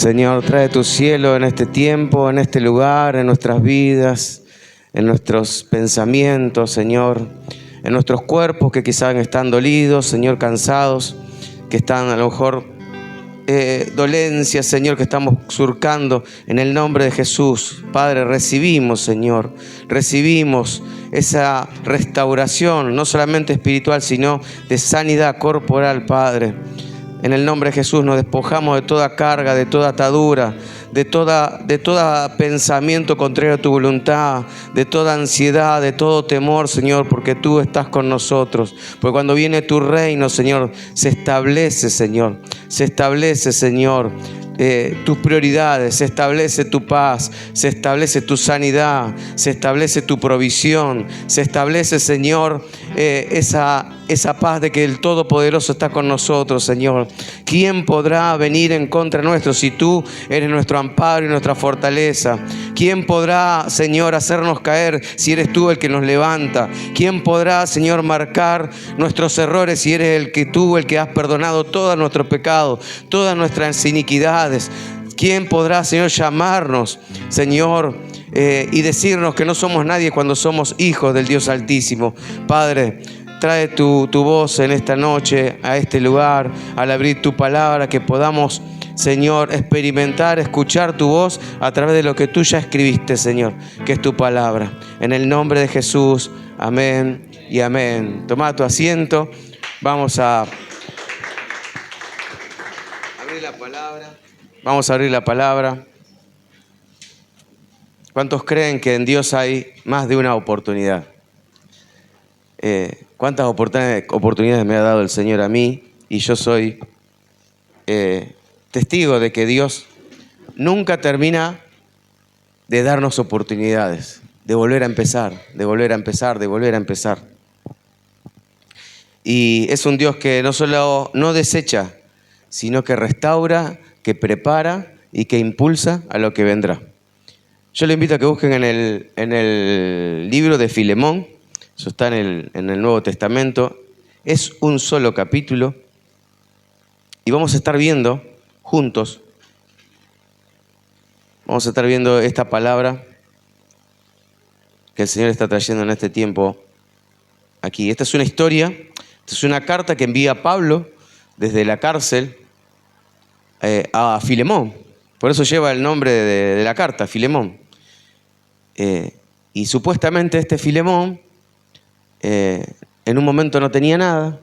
Señor, trae tu cielo en este tiempo, en este lugar, en nuestras vidas, en nuestros pensamientos, Señor, en nuestros cuerpos que quizás están dolidos, Señor, cansados, que están a lo mejor dolencias, Señor, que estamos surcando. En el nombre de Jesús, Padre, recibimos, Señor, recibimos esa restauración, no solamente espiritual, sino de sanidad corporal, Padre. En el nombre de Jesús nos despojamos de toda carga, de toda atadura, de todo pensamiento contrario a tu voluntad, de toda ansiedad, de todo temor, Señor, porque tú estás con nosotros. Porque cuando viene tu reino, Señor, se establece, Señor, tus prioridades, se establece tu paz, se establece tu sanidad, se establece tu provisión, se establece, Señor, esa paz de que el Todopoderoso está con nosotros, Señor. ¿Quién podrá venir en contra nuestro si tú eres nuestro amparo y nuestra fortaleza? ¿Quién podrá, Señor, hacernos caer si eres tú el que nos levanta? ¿Quién podrá, Señor, marcar nuestros errores si eres el que has perdonado todos nuestros pecados, todas nuestras iniquidades? ¿Quién podrá, Señor, llamarnos, Señor, y decirnos que no somos nadie cuando somos hijos del Dios Altísimo? Padre, trae tu voz en esta noche a este lugar, al abrir tu palabra, que podamos, Señor, experimentar, escuchar tu voz a través de lo que tú ya escribiste, Señor, que es tu palabra. En el nombre de Jesús, amén y amén. Toma tu asiento. Vamos a abrir la palabra. Vamos a abrir la palabra. ¿Cuántos creen que en Dios hay más de una oportunidad? ¿Cuántas oportunidades me ha dado el Señor a mí? Y yo soy testigo de que Dios nunca termina de darnos oportunidades, de volver a empezar, de volver a empezar, de volver a empezar. Y es un Dios que no solo no desecha, sino que restaura, que prepara y que impulsa a lo que vendrá. Yo le invito a que busquen en el libro de Filemón. Eso está en el Nuevo Testamento. Es un solo capítulo. Y vamos a estar viendo juntos. Vamos a estar viendo esta palabra que el Señor está trayendo en este tiempo aquí. Esta es una historia. Esta es una carta que envía Pablo desde la cárcel a Filemón. Por eso lleva el nombre de la carta, Filemón. Y supuestamente este Filemón en un momento no tenía nada,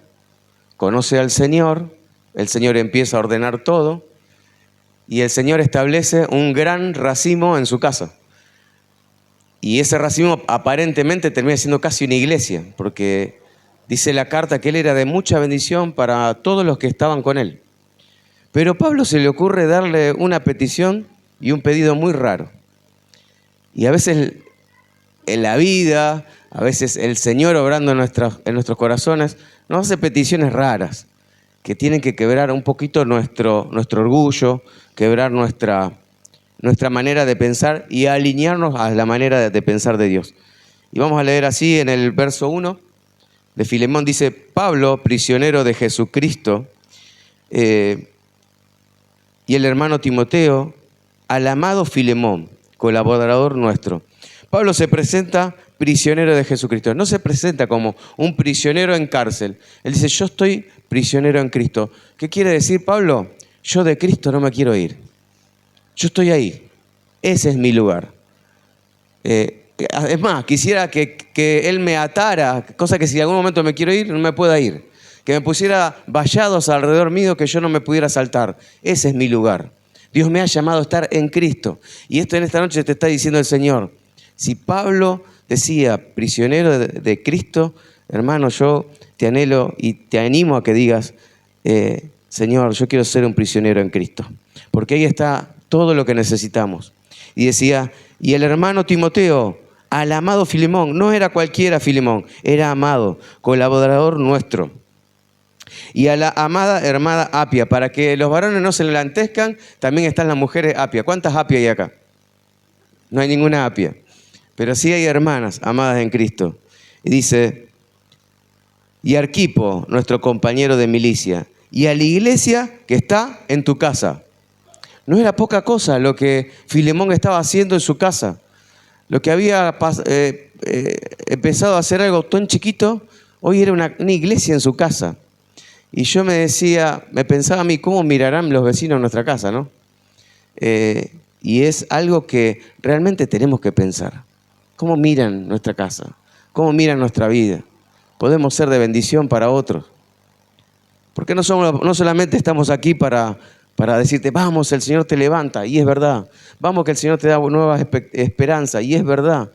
conoce al Señor, el Señor empieza a ordenar todo y el Señor establece un gran racimo en su casa. Y ese racimo aparentemente termina siendo casi una iglesia, porque dice la carta que él era de mucha bendición para todos los que estaban con él. Pero a Pablo se le ocurre darle una petición y un pedido muy raro. Y a veces en la vida, a veces el Señor obrando en nuestros corazones, nos hace peticiones raras que tienen que quebrar un poquito nuestro orgullo, quebrar nuestra manera de pensar y alinearnos a la manera de pensar de Dios. Y vamos a leer así en el verso 1 de Filemón, dice: Pablo, prisionero de Jesucristo, y el hermano Timoteo, al amado Filemón, colaborador nuestro. Pablo se presenta prisionero de Jesucristo. No se presenta como un prisionero en cárcel. Él dice: yo estoy prisionero en Cristo. ¿Qué quiere decir Pablo? Yo de Cristo no me quiero ir. Yo estoy ahí. Ese es mi lugar. Es más, quisiera que Él me atara, cosa que si en algún momento me quiero ir, no me pueda ir. Que me pusiera vallados alrededor mío que yo no me pudiera saltar. Ese es mi lugar. Dios me ha llamado a estar en Cristo. Y esto en esta noche te está diciendo el Señor. Si Pablo decía prisionero de Cristo, hermano, yo te anhelo y te animo a que digas, Señor, yo quiero ser un prisionero en Cristo. Porque ahí está todo lo que necesitamos. Y decía, y el hermano Timoteo, al amado Filemón, no era cualquiera Filemón, era amado, colaborador nuestro. Y a la amada hermana Apia, para que los varones no se enaltezcan, también están las mujeres Apia. ¿Cuántas Apia hay acá? No hay ninguna Apia. Pero sí hay hermanas amadas en Cristo. Y dice, y Arquipo, nuestro compañero de milicia, y a la iglesia que está en tu casa. No era poca cosa lo que Filemón estaba haciendo en su casa. Lo que había empezado a hacer algo tan chiquito, hoy era una iglesia en su casa. Y yo me pensaba a mí, ¿cómo mirarán los vecinos nuestra casa, no? Y es algo que realmente tenemos que pensar. ¿Cómo miran nuestra casa? ¿Cómo miran nuestra vida? Podemos ser de bendición para otros. Porque no solamente estamos aquí para decirte, vamos, el Señor te levanta, y es verdad. Vamos, que el Señor te da nuevas esperanzas, y es verdad.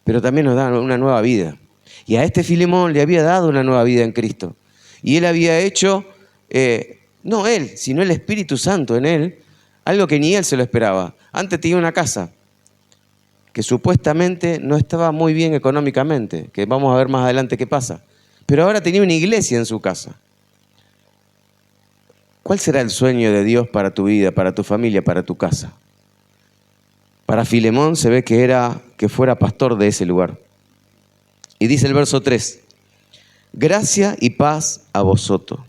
Pero también nos da una nueva vida. Y a este Filemón le había dado una nueva vida en Cristo. Y él había hecho, no él, sino el Espíritu Santo en él, algo que ni él se lo esperaba. Antes tenía una casa que supuestamente no estaba muy bien económicamente, que vamos a ver más adelante qué pasa. Pero ahora tenía una iglesia en su casa. ¿Cuál será el sueño de Dios para tu vida, para tu familia, para tu casa? Para Filemón se ve que fuera pastor de ese lugar. Y dice el verso 3, gracia y paz a vosotros.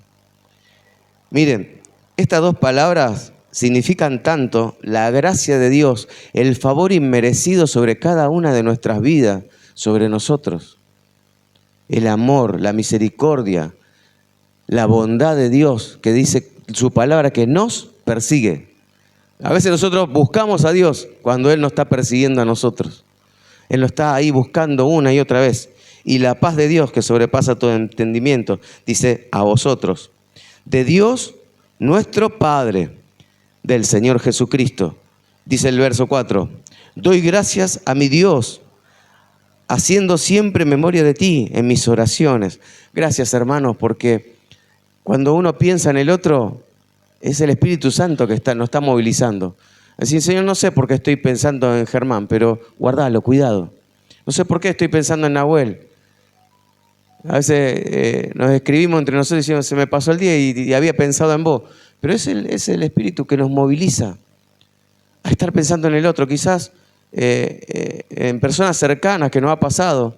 Miren, estas dos palabras significan tanto la gracia de Dios, el favor inmerecido sobre cada una de nuestras vidas, sobre nosotros. El amor, la misericordia, la bondad de Dios, que dice su palabra que nos persigue. A veces nosotros buscamos a Dios cuando Él nos está persiguiendo a nosotros. Él nos está ahí buscando una y otra vez. Y la paz de Dios, que sobrepasa todo entendimiento, dice a vosotros, de Dios nuestro Padre, del Señor Jesucristo. Dice el verso 4, doy gracias a mi Dios, haciendo siempre memoria de ti en mis oraciones. Gracias, hermanos, porque cuando uno piensa en el otro, es el Espíritu Santo que nos está movilizando. Es decir, Señor, no sé por qué estoy pensando en Germán, pero guardalo, cuidado. No sé por qué estoy pensando en Nahuel. A veces nos escribimos entre nosotros y decimos, se me pasó el día y había pensado en vos. Pero es el Espíritu que nos moviliza a estar pensando en el otro. Quizás en personas cercanas que nos ha pasado.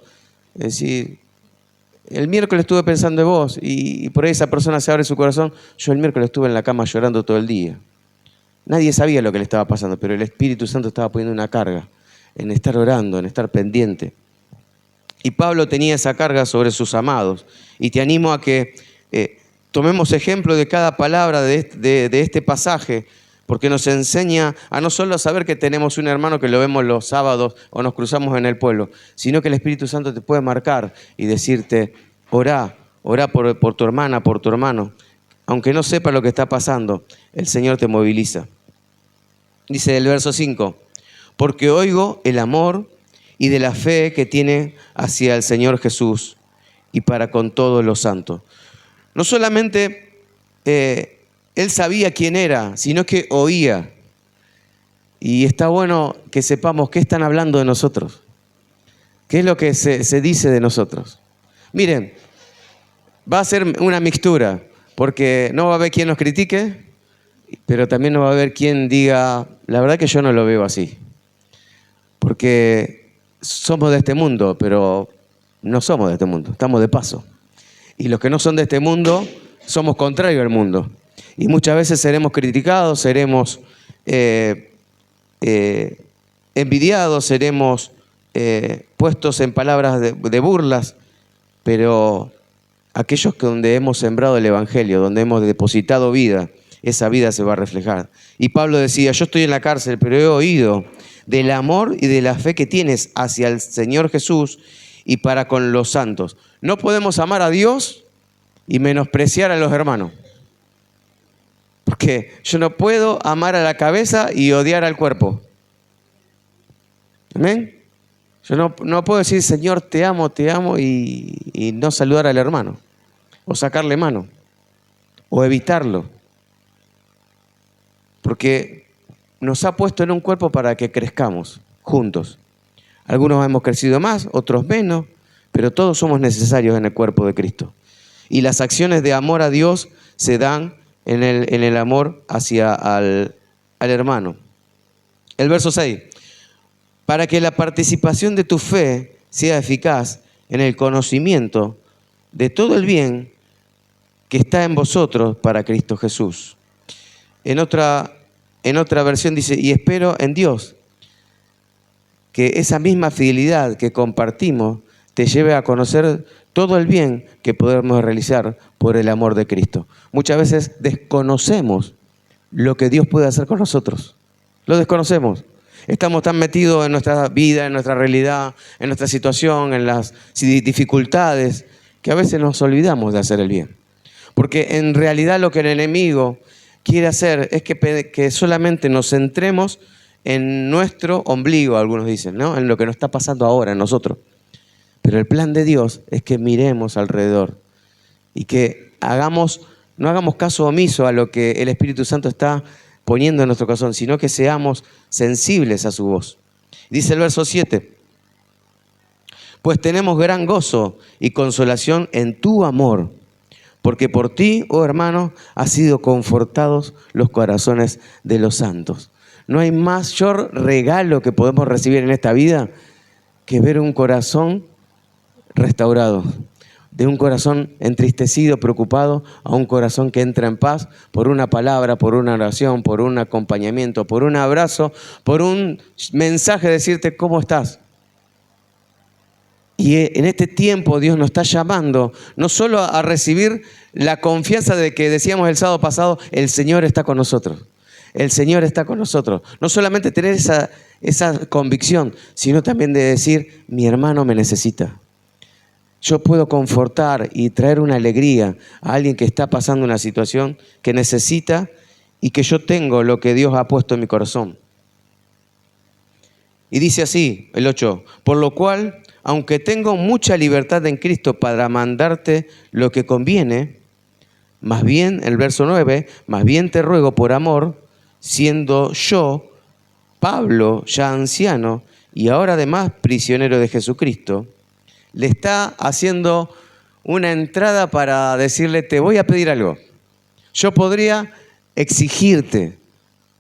Es decir, el miércoles estuve pensando en vos y por ahí esa persona se abre su corazón. Yo el miércoles estuve en la cama llorando todo el día. Nadie sabía lo que le estaba pasando, pero el Espíritu Santo estaba poniendo una carga en estar orando, en estar pendiente. Y Pablo tenía esa carga sobre sus amados. Y te animo a que tomemos ejemplo de cada palabra de este pasaje, porque nos enseña a no solo saber que tenemos un hermano que lo vemos los sábados o nos cruzamos en el pueblo, sino que el Espíritu Santo te puede marcar y decirte, orá por tu hermana, por tu hermano. Aunque no sepa lo que está pasando, el Señor te moviliza. Dice el verso 5, porque oigo el amor y de la fe que tiene hacia el Señor Jesús y para con todos los santos. No solamente él sabía quién era, sino que oía. Y está bueno que sepamos qué están hablando de nosotros. ¿Qué es lo que se dice de nosotros? Miren, va a ser una mixtura, porque no va a haber quien nos critique, pero también no va a haber quien diga, la verdad que yo no lo veo así. Porque somos de este mundo, pero no somos de este mundo, estamos de paso. Y los que no son de este mundo, somos contrarios al mundo. Y muchas veces seremos criticados, seremos envidiados, seremos puestos en palabras de burlas, pero aquellos que donde hemos sembrado el Evangelio, donde hemos depositado vida, esa vida se va a reflejar. Y Pablo decía, yo estoy en la cárcel, pero he oído del amor y de la fe que tienes hacia el Señor Jesús y para con los santos. No podemos amar a Dios y menospreciar a los hermanos. Porque yo no puedo amar a la cabeza y odiar al cuerpo. ¿Amén? Yo no puedo decir, Señor, te amo y no saludar al hermano. O sacarle mano. O evitarlo. Porque nos ha puesto en un cuerpo para que crezcamos juntos. Algunos hemos crecido más, otros menos, pero todos somos necesarios en el cuerpo de Cristo. Y las acciones de amor a Dios se dan en el amor hacia al hermano. El verso 6. Para que la participación de tu fe sea eficaz en el conocimiento de todo el bien que está en vosotros para Cristo Jesús. En otra en otra versión dice, y espero en Dios que esa misma fidelidad que compartimos te lleve a conocer todo el bien que podemos realizar por el amor de Cristo. Muchas veces desconocemos lo que Dios puede hacer con nosotros. Lo desconocemos. Estamos tan metidos en nuestra vida, en nuestra realidad, en nuestra situación, en las dificultades, que a veces nos olvidamos de hacer el bien. Porque en realidad lo que el enemigo quiere hacer es que solamente nos centremos en nuestro ombligo, algunos dicen, ¿no? En lo que nos está pasando ahora en nosotros. Pero el plan de Dios es que miremos alrededor y que no hagamos caso omiso a lo que el Espíritu Santo está poniendo en nuestro corazón, sino que seamos sensibles a su voz. Dice el verso 7, pues tenemos gran gozo y consolación en tu amor, porque por ti, oh hermano, han sido confortados los corazones de los santos. No hay mayor regalo que podemos recibir en esta vida que ver un corazón restaurado, de un corazón entristecido, preocupado, a un corazón que entra en paz por una palabra, por una oración, por un acompañamiento, por un abrazo, por un mensaje de decirte ¿cómo estás? Y en este tiempo Dios nos está llamando no solo a recibir la confianza de que decíamos el sábado pasado, el Señor está con nosotros. El Señor está con nosotros. No solamente tener esa convicción, sino también de decir, mi hermano me necesita. Yo puedo confortar y traer una alegría a alguien que está pasando una situación que necesita y que yo tengo lo que Dios ha puesto en mi corazón. Y dice así, el 8, por lo cual, aunque tengo mucha libertad en Cristo para mandarte lo que conviene, más bien, el verso 9, más bien te ruego por amor, siendo yo, Pablo, ya anciano, y ahora además prisionero de Jesucristo, le está haciendo una entrada para decirle, te voy a pedir algo. Yo podría exigirte,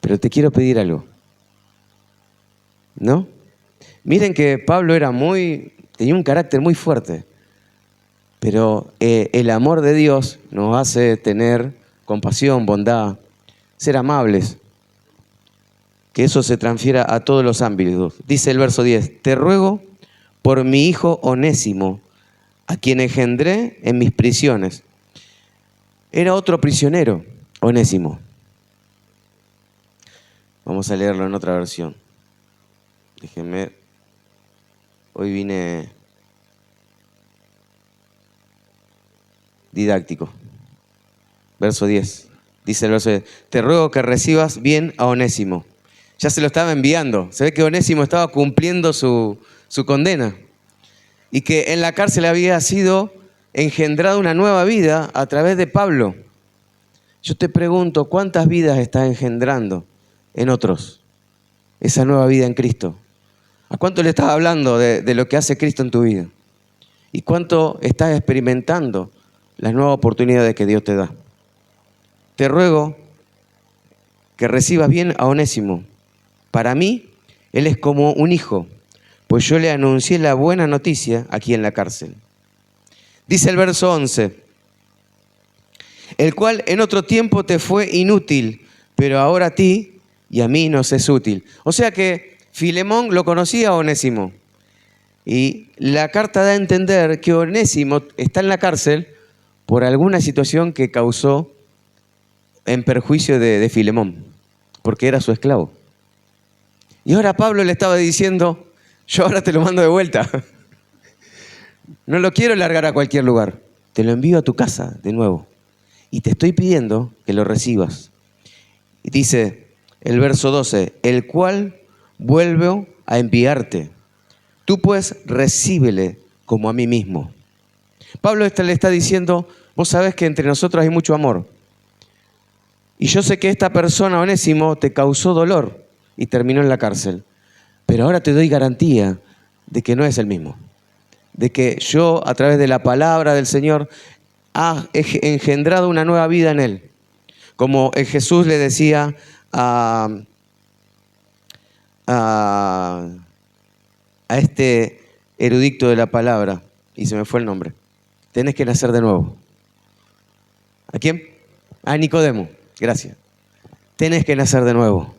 pero te quiero pedir algo. ¿No? Miren que Pablo tenía un carácter muy fuerte, pero el amor de Dios nos hace tener compasión, bondad, ser amables, que eso se transfiera a todos los ámbitos. Dice el verso 10, te ruego por mi hijo Onésimo, a quien engendré en mis prisiones. Era otro prisionero, Onésimo. Vamos a leerlo en otra versión. Déjenme, hoy vine didáctico. Verso 10, dice el verso 10, te ruego que recibas bien a Onésimo. Ya se lo estaba enviando. Se ve que Onésimo estaba cumpliendo su condena y que en la cárcel había sido engendrada una nueva vida a través de Pablo. Yo te pregunto, ¿cuántas vidas está engendrando en otros esa nueva vida en Cristo? ¿A cuánto le estás hablando de lo que hace Cristo en tu vida? ¿Y cuánto estás experimentando las nuevas oportunidades que Dios te da? Te ruego que recibas bien a Onésimo. Para mí, él es como un hijo, pues yo le anuncié la buena noticia aquí en la cárcel. Dice el verso 11, el cual en otro tiempo te fue inútil, pero ahora a ti y a mí nos es útil. O sea que Filemón lo conocía a Onésimo. Y la carta da a entender que Onésimo está en la cárcel por alguna situación que causó en perjuicio de Filemón, porque era su esclavo. Y ahora Pablo le estaba diciendo, yo ahora te lo mando de vuelta. No lo quiero largar a cualquier lugar. Te lo envío a tu casa de nuevo. Y te estoy pidiendo que lo recibas. Y dice el verso 12, el cual vuelvo a enviarte. Tú pues recíbele como a mí mismo. Pablo le está diciendo, vos sabés que entre nosotros hay mucho amor. Y yo sé que esta persona, Onésimo, te causó dolor y terminó en la cárcel. Pero ahora te doy garantía de que no es el mismo. De que yo, a través de la palabra del Señor, ha engendrado una nueva vida en él. Como Jesús le decía a este erudito de la palabra, y se me fue el nombre, tenés que nacer de nuevo. ¿A quién? A Nicodemo, gracias. tenés que nacer de nuevo.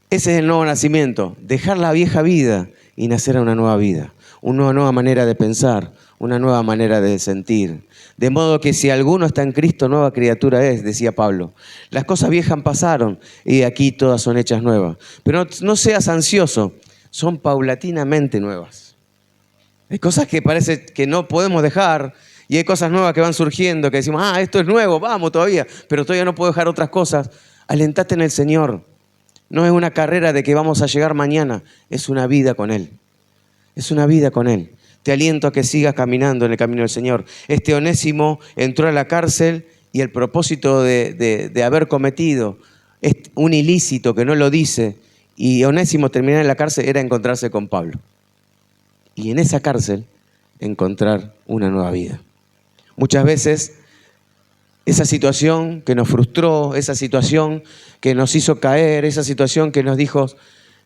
Ese es el nuevo nacimiento, dejar la vieja vida y nacer a una nueva vida, una nueva manera de pensar, una nueva manera de sentir. De modo que si alguno está en Cristo, nueva criatura es, decía Pablo. Las cosas viejas pasaron y aquí todas son hechas nuevas. Pero no seas ansioso, son paulatinamente nuevas. Hay cosas que parece que no podemos dejar y hay cosas nuevas que van surgiendo, que decimos, esto es nuevo, vamos todavía, pero todavía no puedo dejar otras cosas. Alentate en el Señor. No es una carrera de que vamos a llegar mañana, es una vida con Él. Es una vida con Él. Te aliento a que sigas caminando en el camino del Señor. Este Onésimo entró a la cárcel y el propósito de haber cometido un ilícito que no lo dice, y Onésimo terminar en la cárcel, era encontrarse con Pablo. Y en esa cárcel encontrar una nueva vida. Muchas veces esa situación que nos frustró, esa situación que nos hizo caer, esa situación que nos dijo,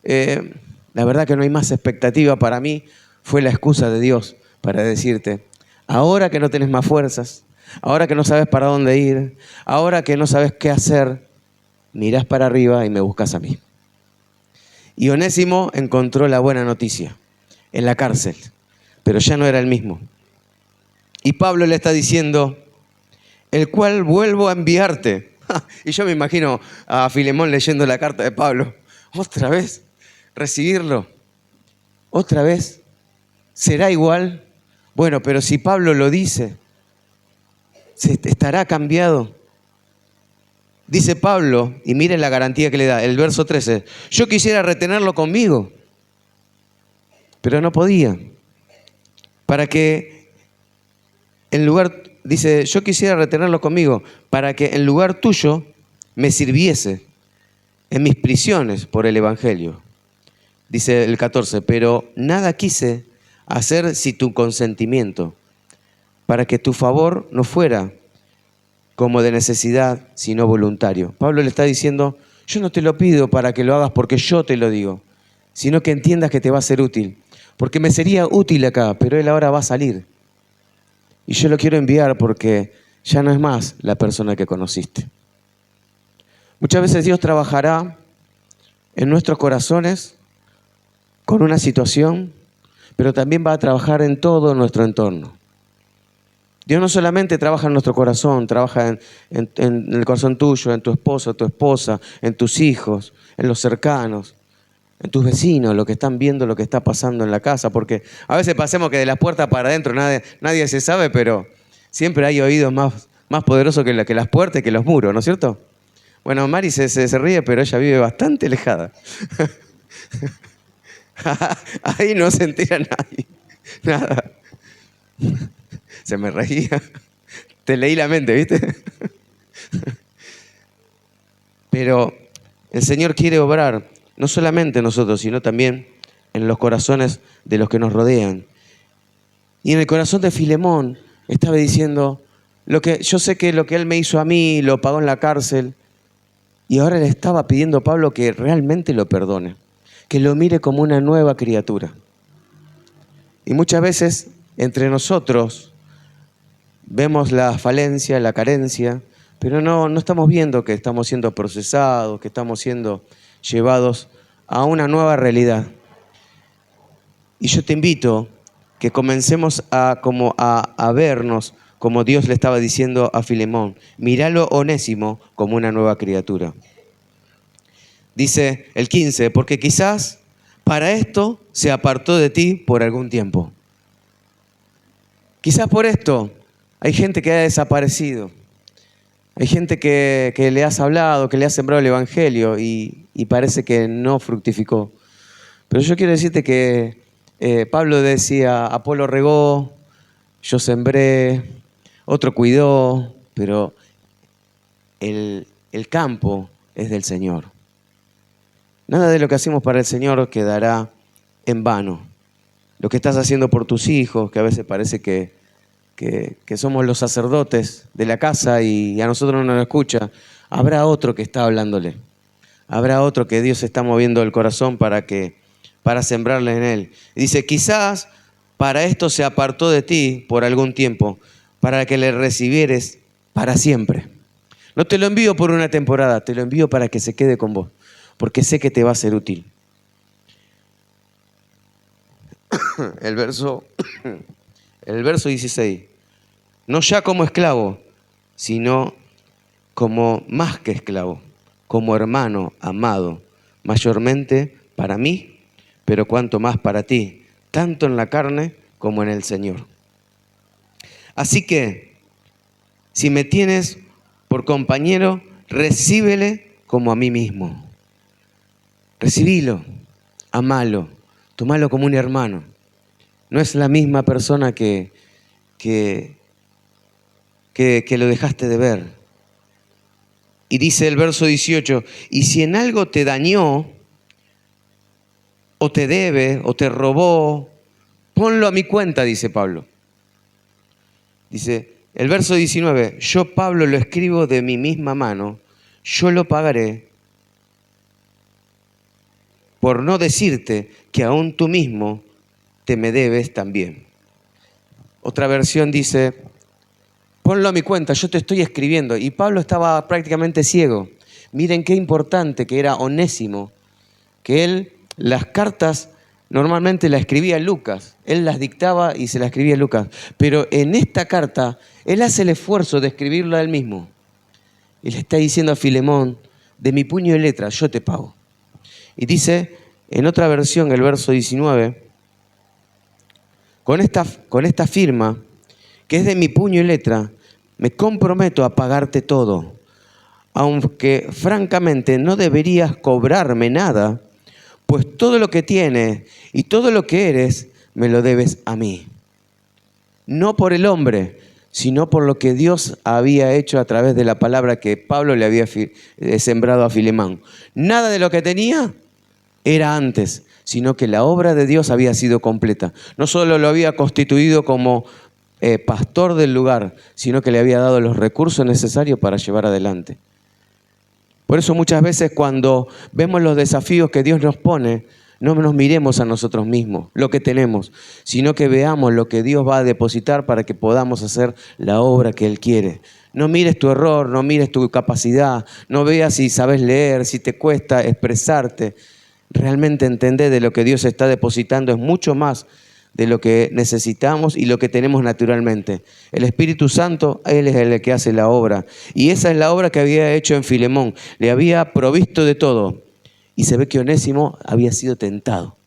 la verdad que no hay más expectativa para mí, fue la excusa de Dios para decirte, ahora que no tenés más fuerzas, ahora que no sabes para dónde ir, ahora que no sabes qué hacer, mirás para arriba y me buscas a mí. Y Onésimo encontró la buena noticia en la cárcel, pero ya no era el mismo. Y Pablo le está diciendo, el cual vuelvo a enviarte. Y yo me imagino a Filemón leyendo la carta de Pablo. ¿Otra vez? ¿Recibirlo? ¿Otra vez? ¿Será igual? Bueno, pero si Pablo lo dice, ¿estará cambiado? Dice Pablo, y miren la garantía que le da, el verso 13. Yo quisiera retenerlo conmigo, pero no podía. Para que en lugar... Dice, yo quisiera retenerlo conmigo para que en lugar tuyo me sirviese en mis prisiones por el Evangelio. Dice el 14, pero nada quise hacer sin tu consentimiento, para que tu favor no fuera como de necesidad, sino voluntario. Pablo le está diciendo, yo no te lo pido para que lo hagas porque yo te lo digo, sino que entiendas que te va a ser útil. Porque me sería útil acá, pero él ahora va a salir. Y yo lo quiero enviar porque ya no es más la persona que conociste. Muchas veces Dios trabajará en nuestros corazones con una situación, pero también va a trabajar en todo nuestro entorno. Dios no solamente trabaja en nuestro corazón, trabaja en el corazón tuyo, en tu esposo, tu esposa, en tus hijos, en los cercanos, en tus vecinos, los que están viendo lo que está pasando en la casa, porque a veces pasemos que de las puertas para adentro nadie se sabe, pero siempre hay oídos más poderosos que las puertas y que los muros, ¿no es cierto? Bueno, Mari se ríe, pero ella vive bastante alejada. Ahí no se entera nadie, nada. Se me reía. Te leí la mente, ¿viste? Pero el Señor quiere obrar no solamente en nosotros, sino también en los corazones de los que nos rodean. Y en el corazón de Filemón estaba diciendo, yo sé que lo que él me hizo a mí lo pagó en la cárcel, y ahora le estaba pidiendo a Pablo que realmente lo perdone, que lo mire como una nueva criatura. Y muchas veces entre nosotros vemos la falencia, la carencia, pero no estamos viendo que estamos siendo procesados, que estamos siendo llevados a una nueva realidad. Y yo te invito que comencemos a vernos como Dios le estaba diciendo a Filemón. Míralo, Onésimo, como una nueva criatura. Dice el 15, porque quizás para esto se apartó de ti por algún tiempo. Quizás por esto hay gente que ha desaparecido. Hay gente que le has hablado, que le has sembrado el Evangelio y parece que no fructificó. Pero yo quiero decirte que Pablo decía, Apolo regó, yo sembré, otro cuidó, pero el campo es del Señor. Nada de lo que hacemos para el Señor quedará en vano. Lo que estás haciendo por tus hijos, que a veces parece que somos los sacerdotes de la casa y a nosotros no nos escucha, habrá otro que está hablándole. Habrá otro que Dios está moviendo el corazón para sembrarle en él. Y dice, quizás para esto se apartó de ti por algún tiempo, para que le recibieres para siempre. No te lo envío por una temporada, te lo envío para que se quede con vos, porque sé que te va a ser útil. El verso 16. No ya como esclavo, sino como más que esclavo, como hermano amado, mayormente para mí, pero cuanto más para ti, tanto en la carne como en el Señor. Así que, si me tienes por compañero, recíbele como a mí mismo. Recibilo, amalo, tomalo como un hermano. No es la misma persona que lo dejaste de ver. Y dice el verso 18, y si en algo te dañó, o te debe, o te robó, ponlo a mi cuenta, dice Pablo. Dice el verso 19, yo Pablo lo escribo de mi misma mano, yo lo pagaré, por no decirte que aún tú mismo te me debes también. Otra versión dice, ponlo a mi cuenta, yo te estoy escribiendo. Y Pablo estaba prácticamente ciego. Miren qué importante que era Onésimo, que él las cartas normalmente las escribía Lucas. Él las dictaba y se las escribía Lucas. Pero en esta carta, él hace el esfuerzo de escribirlo a él mismo. Y le está diciendo a Filemón, de mi puño y letra, yo te pago. Y dice, en otra versión, el verso 19, con esta firma, que es de mi puño y letra, me comprometo a pagarte todo, aunque francamente no deberías cobrarme nada, pues todo lo que tienes y todo lo que eres me lo debes a mí. No por el hombre, sino por lo que Dios había hecho a través de la palabra que Pablo le había sembrado a Filemón. Nada de lo que tenía era antes, sino que la obra de Dios había sido completa. No solo lo había constituido como pastor del lugar, sino que le había dado los recursos necesarios para llevar adelante. Por eso muchas veces cuando vemos los desafíos que Dios nos pone, no nos miremos a nosotros mismos, lo que tenemos, sino que veamos lo que Dios va a depositar para que podamos hacer la obra que Él quiere. No mires tu error, no mires tu capacidad, no veas si sabes leer, si te cuesta expresarte. Realmente entender de lo que Dios está depositando es mucho más de lo que necesitamos y lo que tenemos naturalmente. El Espíritu Santo, Él es el que hace la obra. Y esa es la obra que había hecho en Filemón. Le había provisto de todo. Y se ve que Onésimo había sido tentado.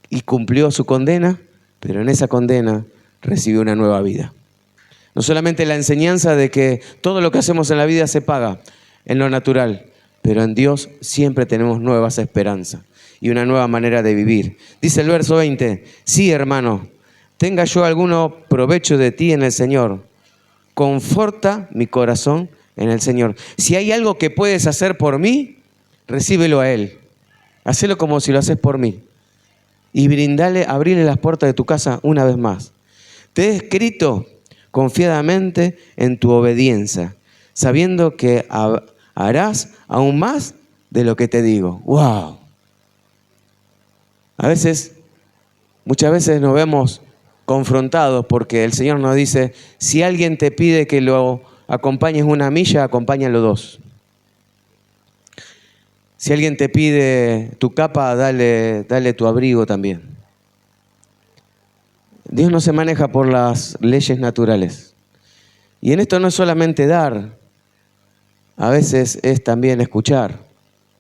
Y cumplió su condena, pero en esa condena recibió una nueva vida. No solamente la enseñanza de que todo lo que hacemos en la vida se paga en lo natural, pero en Dios siempre tenemos nuevas esperanzas y una nueva manera de vivir. Dice el verso 20, sí, hermano, tenga yo alguno provecho de ti en el Señor. Conforta mi corazón en el Señor. Si hay algo que puedes hacer por mí, recíbelo a Él. Hacelo como si lo haces por mí. Y abrile las puertas de tu casa una vez más. Te he escrito confiadamente en tu obediencia, sabiendo que harás aún más de lo que te digo. ¡Wow! Muchas veces nos vemos confrontados porque el Señor nos dice, si alguien te pide que lo acompañes una milla, acompáñalo 2. Si alguien te pide tu capa, dale tu abrigo también. Dios no se maneja por las leyes naturales. Y en esto no es solamente dar, a veces es también escuchar,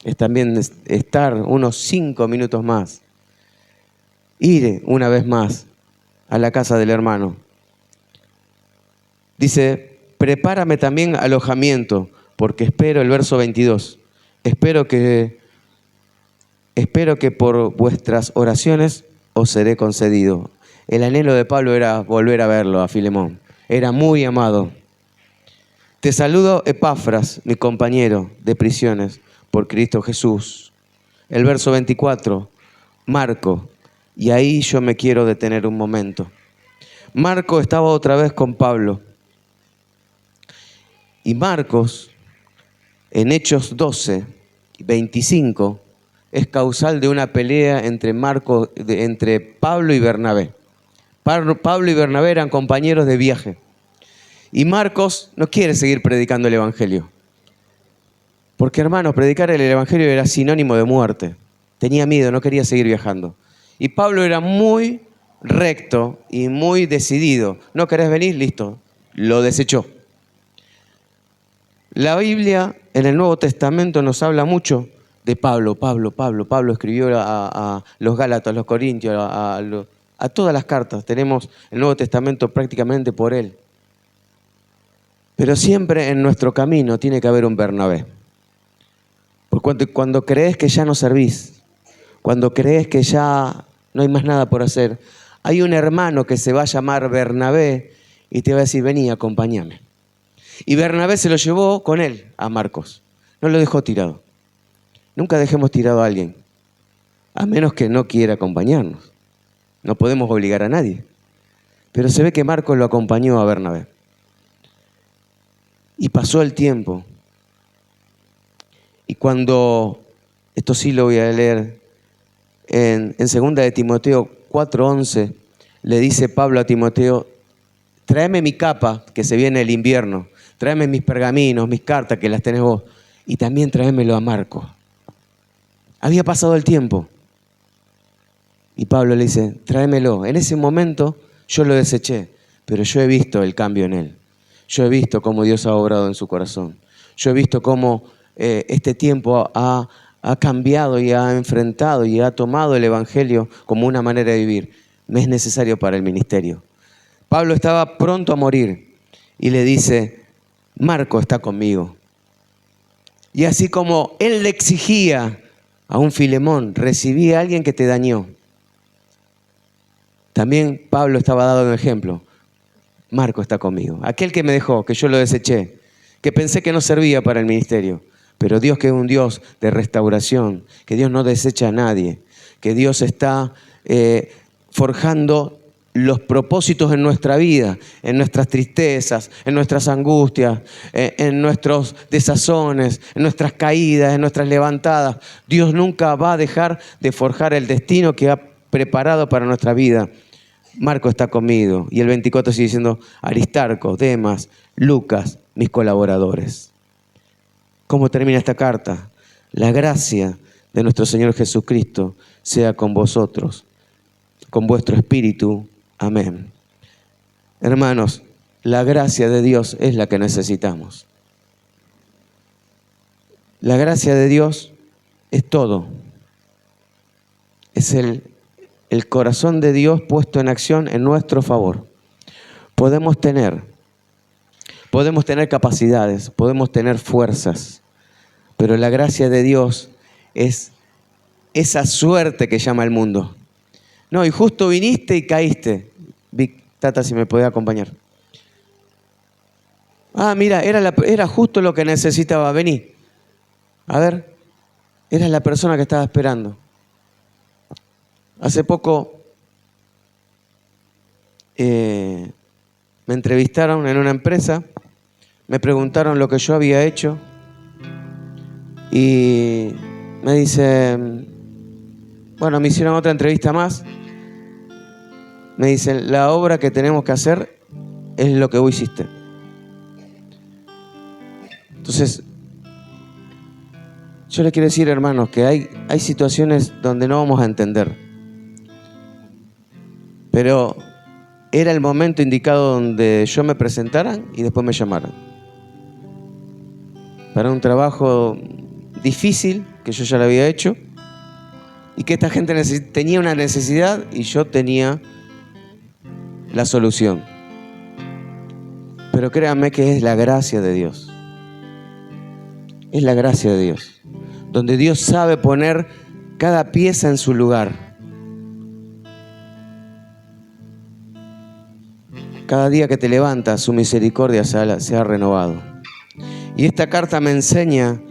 es también estar unos 5 minutos más. Ir una vez más a la casa del hermano. Dice, prepárame también alojamiento, porque espero, el verso 22, espero que por vuestras oraciones os seré concedido. El anhelo de Pablo era volver a verlo, a Filemón. Era muy amado. Te saludo, Epafras, mi compañero de prisiones, por Cristo Jesús. El verso 24, Marco. Y ahí yo me quiero detener un momento. Marco estaba otra vez con Pablo. Y Marcos, en Hechos 12, 25, es causal de una pelea entre Pablo y Bernabé. Pablo y Bernabé eran compañeros de viaje. Y Marcos no quiere seguir predicando el Evangelio. Porque, hermanos, predicar el Evangelio era sinónimo de muerte. Tenía miedo, no quería seguir viajando. Y Pablo era muy recto y muy decidido. ¿No querés venir? Listo. Lo desechó. La Biblia en el Nuevo Testamento nos habla mucho de Pablo. Pablo escribió a los Gálatas, a los Corintios, a todas las cartas. Tenemos el Nuevo Testamento prácticamente por él. Pero siempre en nuestro camino tiene que haber un Bernabé. Porque cuando crees que ya no servís, cuando crees que ya no hay más nada por hacer, hay un hermano que se va a llamar Bernabé y te va a decir, vení, acompáñame. Y Bernabé se lo llevó con él a Marcos. No lo dejó tirado. Nunca dejemos tirado a alguien, a menos que no quiera acompañarnos. No podemos obligar a nadie. Pero se ve que Marcos lo acompañó a Bernabé. Y pasó el tiempo. Y cuando, esto sí lo voy a leer, en 2 de Timoteo 4:11, le dice Pablo a Timoteo, tráeme mi capa, que se viene el invierno, tráeme mis pergaminos, mis cartas, que las tenés vos, y también tráemelo a Marcos. Había pasado el tiempo. Y Pablo le dice, tráemelo. En ese momento yo lo deseché, pero yo he visto el cambio en él. Yo he visto cómo Dios ha obrado en su corazón. Yo he visto cómo este tiempo ha cambiado y ha enfrentado y ha tomado el Evangelio como una manera de vivir. Me es necesario para el ministerio. Pablo estaba pronto a morir y le dice, Marco está conmigo. Y así como él le exigía a un Filemón, recibí a alguien que te dañó. También Pablo estaba dando un ejemplo. Marco está conmigo. Aquel que me dejó, que yo lo deseché, que pensé que no servía para el ministerio. Pero Dios, que es un Dios de restauración, que Dios no desecha a nadie, que Dios está forjando los propósitos en nuestra vida, en nuestras tristezas, en nuestras angustias, en nuestros desazones, en nuestras caídas, en nuestras levantadas. Dios nunca va a dejar de forjar el destino que ha preparado para nuestra vida. Marco está conmigo. Y el 24 sigue diciendo, Aristarco, Demas, Lucas, mis colaboradores. ¿Cómo termina esta carta? La gracia de nuestro Señor Jesucristo sea con vosotros, con vuestro espíritu. Amén. Hermanos, la gracia de Dios es la que necesitamos. La gracia de Dios es todo. Es el corazón de Dios puesto en acción en nuestro favor. Podemos tener capacidades, podemos tener fuerzas, pero la gracia de Dios es esa suerte que llama el mundo. No, y justo viniste y caíste. Tata, si me podía acompañar. Ah, mira, era justo lo que necesitaba. Vení. A ver, eras la persona que estaba esperando. Hace poco me entrevistaron en una empresa, me preguntaron lo que yo había hecho y me dicen, bueno, me hicieron otra entrevista más. Me dicen, la obra que tenemos que hacer es lo que vos hiciste. Entonces, yo les quiero decir, hermanos, que hay situaciones donde no vamos a entender. Pero era el momento indicado donde yo me presentaran y después me llamaran. Para un trabajo difícil que yo ya lo había hecho y que esta gente tenía una necesidad y yo tenía la solución. Pero créanme que es la gracia de Dios. Es la gracia de Dios. Donde Dios sabe poner cada pieza en su lugar. Cada día que te levantas, su misericordia se ha renovado. Y esta carta me enseña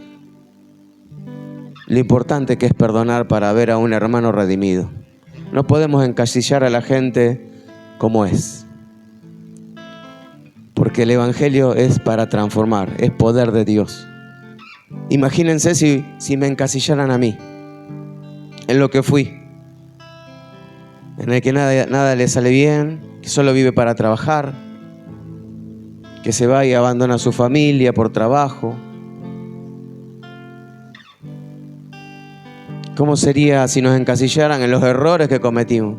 lo importante que es perdonar para ver a un hermano redimido. No podemos encasillar a la gente como es. Porque el Evangelio es para transformar, es poder de Dios. Imagínense si me encasillaran a mí, en lo que fui, en el que nada le sale bien, que solo vive para trabajar, que se va y abandona a su familia por trabajo, ¿Cómo sería si nos encasillaran en los errores que cometimos?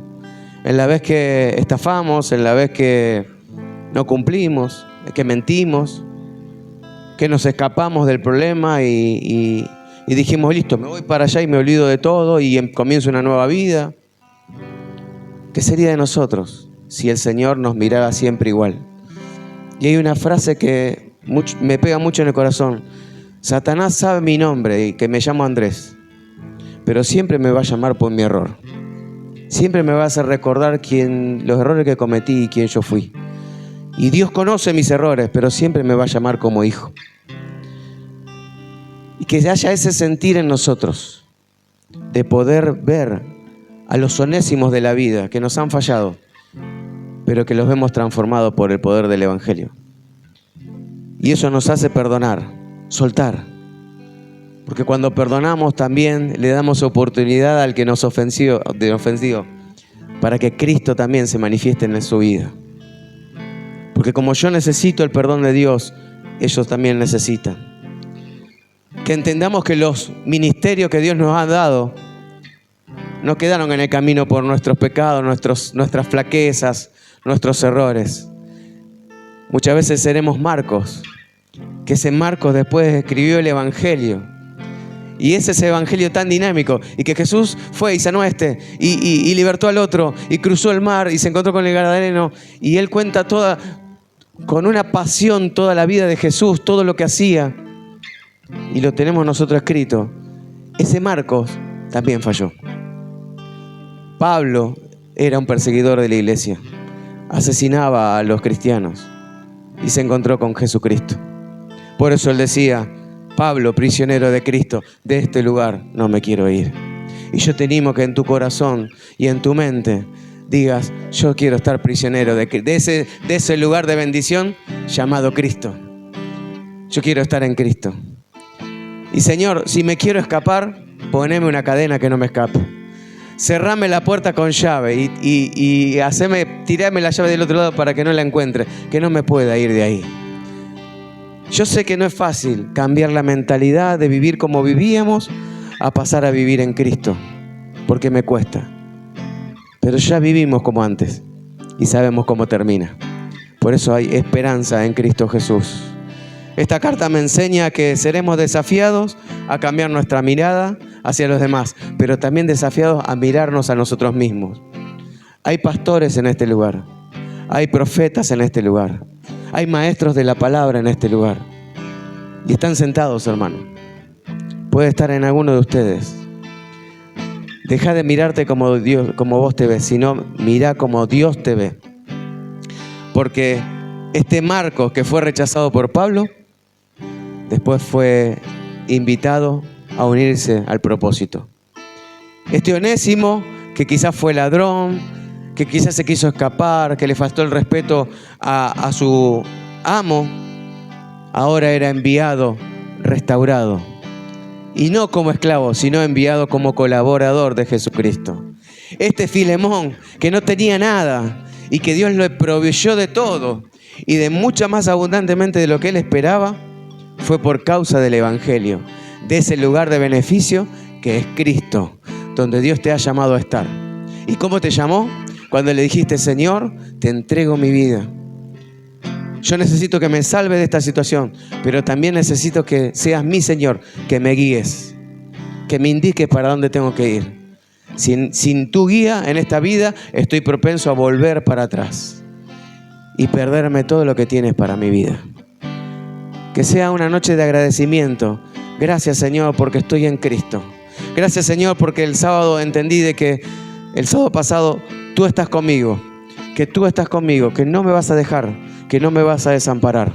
En la vez que estafamos, en la vez que no cumplimos, que mentimos, que nos escapamos del problema y dijimos, listo, me voy para allá y me olvido de todo y comienzo una nueva vida. ¿Qué sería de nosotros si el Señor nos mirara siempre igual? Y hay una frase que me pega mucho en el corazón. Satanás sabe mi nombre y que me llamo Andrés, pero siempre me va a llamar por mi error. Siempre me va a hacer recordar los errores que cometí y quién yo fui. Y Dios conoce mis errores, pero siempre me va a llamar como hijo. Y que haya ese sentir en nosotros de poder ver a los onésimos de la vida que nos han fallado, pero que los vemos transformados por el poder del Evangelio. Y eso nos hace perdonar, soltar. Porque cuando perdonamos también le damos oportunidad al que nos ofendió para que Cristo también se manifieste en su vida. Porque como yo necesito el perdón de Dios, ellos también necesitan. Que entendamos que los ministerios que Dios nos ha dado no quedaron en el camino por nuestros pecados, nuestras flaquezas, nuestros errores. Muchas veces seremos Marcos, que ese Marcos después escribió el Evangelio. Y ese es ese Evangelio tan dinámico. Y que Jesús fue y sanó a este, y libertó al otro, y cruzó el mar, y se encontró con el Gadareno. Y él cuenta con una pasión, toda la vida de Jesús, todo lo que hacía. Y lo tenemos nosotros escrito. Ese Marcos también falló. Pablo era un perseguidor de la iglesia. Asesinaba a los cristianos. Y se encontró con Jesucristo. Por eso él decía, Pablo, prisionero de Cristo, de este lugar no me quiero ir. Y yo te animo que en tu corazón y en tu mente digas, yo quiero estar prisionero de ese lugar de bendición llamado Cristo. Yo quiero estar en Cristo. Y Señor, si me quiero escapar, poneme una cadena que no me escape. Cerrame la puerta con llave y tirame la llave del otro lado para que no la encuentre, que no me pueda ir de ahí. Yo sé que no es fácil cambiar la mentalidad de vivir como vivíamos a pasar a vivir en Cristo, porque me cuesta. Pero ya vivimos como antes y sabemos cómo termina. Por eso hay esperanza en Cristo Jesús. Esta carta me enseña que seremos desafiados a cambiar nuestra mirada hacia los demás, pero también desafiados a mirarnos a nosotros mismos. Hay pastores en este lugar, hay profetas en este lugar, hay maestros de la palabra en este lugar. Y están sentados, hermano. Puede estar en alguno de ustedes. Deja de mirarte como vos te ves, sino mira como Dios te ve. Porque este Marcos que fue rechazado por Pablo, después fue invitado a unirse al propósito. Este Onésimo, que quizás fue ladrón, que quizás se quiso escapar, que le faltó el respeto a su amo, ahora era enviado, restaurado. Y no como esclavo, sino enviado como colaborador de Jesucristo. Este Filemón, que no tenía nada y que Dios le proveyó de todo y de mucha más abundantemente de lo que él esperaba, fue por causa del Evangelio, de ese lugar de beneficio que es Cristo, donde Dios te ha llamado a estar. ¿Y cómo te llamó? Cuando le dijiste, Señor, te entrego mi vida. Yo necesito que me salve de esta situación, pero también necesito que seas mi Señor, que me guíes, que me indiques para dónde tengo que ir. Sin tu guía en esta vida, estoy propenso a volver para atrás y perderme todo lo que tienes para mi vida. Que sea una noche de agradecimiento. Gracias, Señor, porque estoy en Cristo. Gracias, Señor, porque el sábado entendí de que el sábado pasado tú estás conmigo, que tú estás conmigo, que no me vas a dejar, que no me vas a desamparar.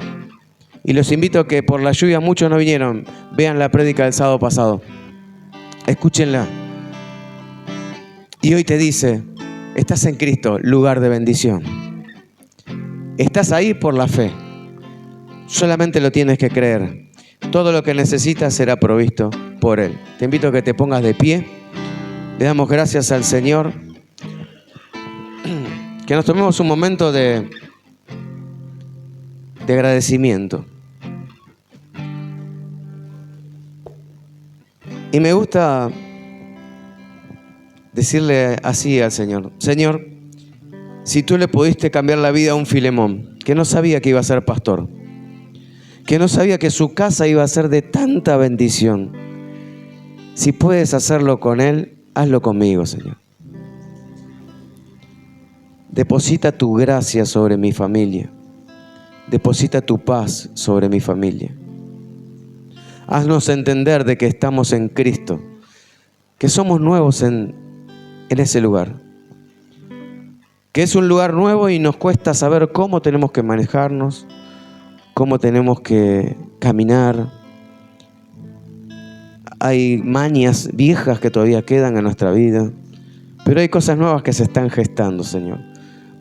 Y los invito a que por la lluvia muchos no vinieron. Vean la prédica del sábado pasado. Escúchenla. Y hoy te dice, estás en Cristo, lugar de bendición. Estás ahí por la fe. Solamente lo tienes que creer. Todo lo que necesitas será provisto por Él. Te invito a que te pongas de pie. Le damos gracias al Señor. Que nos tomemos un momento de agradecimiento. Y me gusta decirle así al Señor: Señor, si tú le pudiste cambiar la vida a un Filemón, que no sabía que iba a ser pastor, que no sabía que su casa iba a ser de tanta bendición, si puedes hacerlo con él, hazlo conmigo, Señor. Deposita tu gracia sobre mi familia. Deposita tu paz sobre mi familia. Haznos entender de que estamos en Cristo, que somos nuevos en ese lugar, que es un lugar nuevo y nos cuesta saber cómo tenemos que manejarnos, cómo tenemos que caminar. Hay mañas viejas que todavía quedan en nuestra vida, pero hay cosas nuevas que se están gestando, Señor.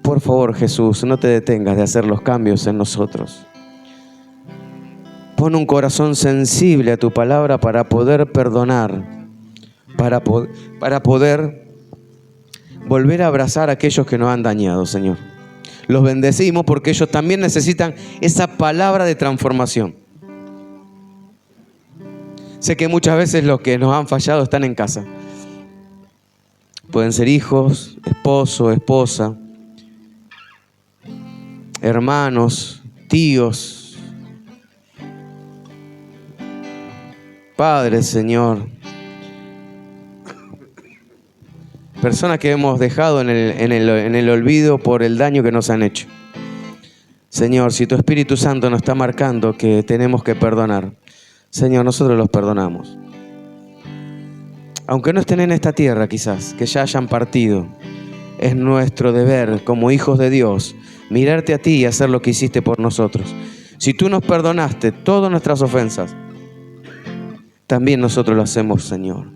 Por favor, Jesús, no te detengas de hacer los cambios en nosotros. Pon un corazón sensible a tu palabra para poder perdonar, para poder volver a abrazar a aquellos que nos han dañado, Señor. Los bendecimos porque ellos también necesitan esa palabra de transformación. Sé que muchas veces los que nos han fallado están en casa. Pueden ser hijos, esposo, esposa, hermanos, tíos, padres, Señor. Personas que hemos dejado en el olvido por el daño que nos han hecho. Señor, si tu Espíritu Santo nos está marcando que tenemos que perdonar, Señor, nosotros los perdonamos. Aunque no estén en esta tierra quizás, que ya hayan partido, es nuestro deber como hijos de Dios mirarte a ti y hacer lo que hiciste por nosotros. Si tú nos perdonaste todas nuestras ofensas, también nosotros lo hacemos, Señor.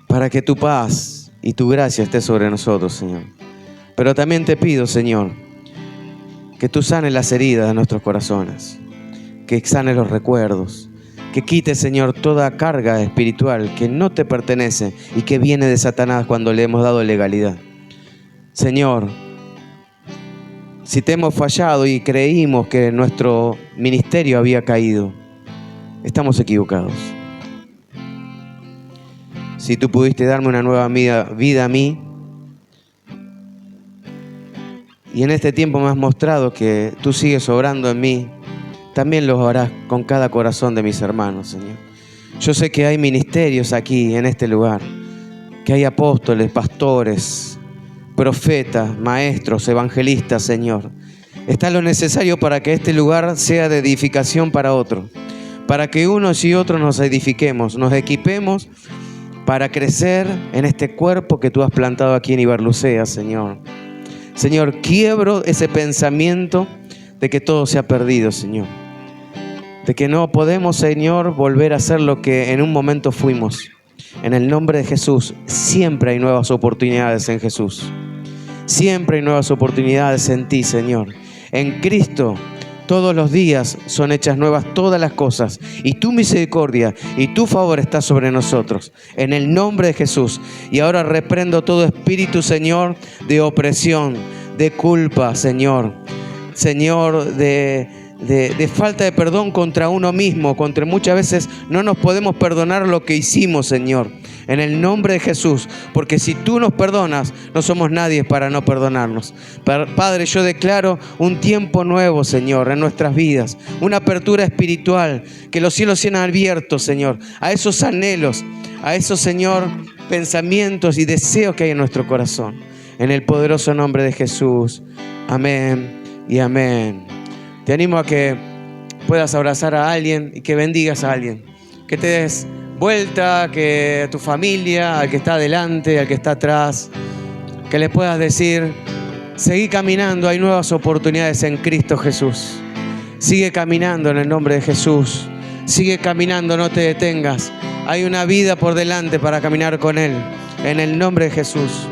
Para que tu paz y tu gracia esté sobre nosotros, Señor. Pero también te pido, Señor, que tú sanes las heridas de nuestros corazones, que sanes los recuerdos, que quites, Señor, toda carga espiritual que no te pertenece y que viene de Satanás cuando le hemos dado legalidad. Señor, si te hemos fallado y creímos que nuestro ministerio había caído, estamos equivocados. Si tú pudiste darme una nueva vida a mí, y en este tiempo me has mostrado que tú sigues obrando en mí, también lo harás con cada corazón de mis hermanos, Señor. Yo sé que hay ministerios aquí en este lugar, que hay apóstoles, pastores, profetas, maestros, evangelistas, Señor. Está lo necesario para que este lugar sea de edificación para otros, para que unos y otros nos edifiquemos, nos equipemos para crecer en este cuerpo que tú has plantado aquí en Ibarlucea, Señor. Señor, quiebro ese pensamiento de que todo se ha perdido, Señor. De que no podemos, Señor, volver a ser lo que en un momento fuimos. En el nombre de Jesús, siempre hay nuevas oportunidades en Jesús. Siempre hay nuevas oportunidades en ti, Señor. En Cristo, todos los días son hechas nuevas todas las cosas. Y tu misericordia y tu favor está sobre nosotros. En el nombre de Jesús. Y ahora reprendo todo espíritu, Señor, de opresión, de culpa, Señor. Señor, de falta de perdón contra uno mismo. Contra muchas veces no nos podemos perdonar lo que hicimos, Señor. En el nombre de Jesús, porque si tú nos perdonas, no somos nadie para no perdonarnos. Padre, yo declaro un tiempo nuevo, Señor, en nuestras vidas, una apertura espiritual, que los cielos sean abiertos, Señor, a esos anhelos, a esos, Señor, pensamientos y deseos que hay en nuestro corazón. En el poderoso nombre de Jesús. Amén y amén. Te animo a que puedas abrazar a alguien y que bendigas a alguien, que te des vuelta, que a tu familia, al que está adelante, al que está atrás, que le puedas decir: seguí caminando, hay nuevas oportunidades en Cristo Jesús. Sigue caminando en el nombre de Jesús. Sigue caminando, no te detengas. Hay una vida por delante para caminar con Él, en el nombre de Jesús.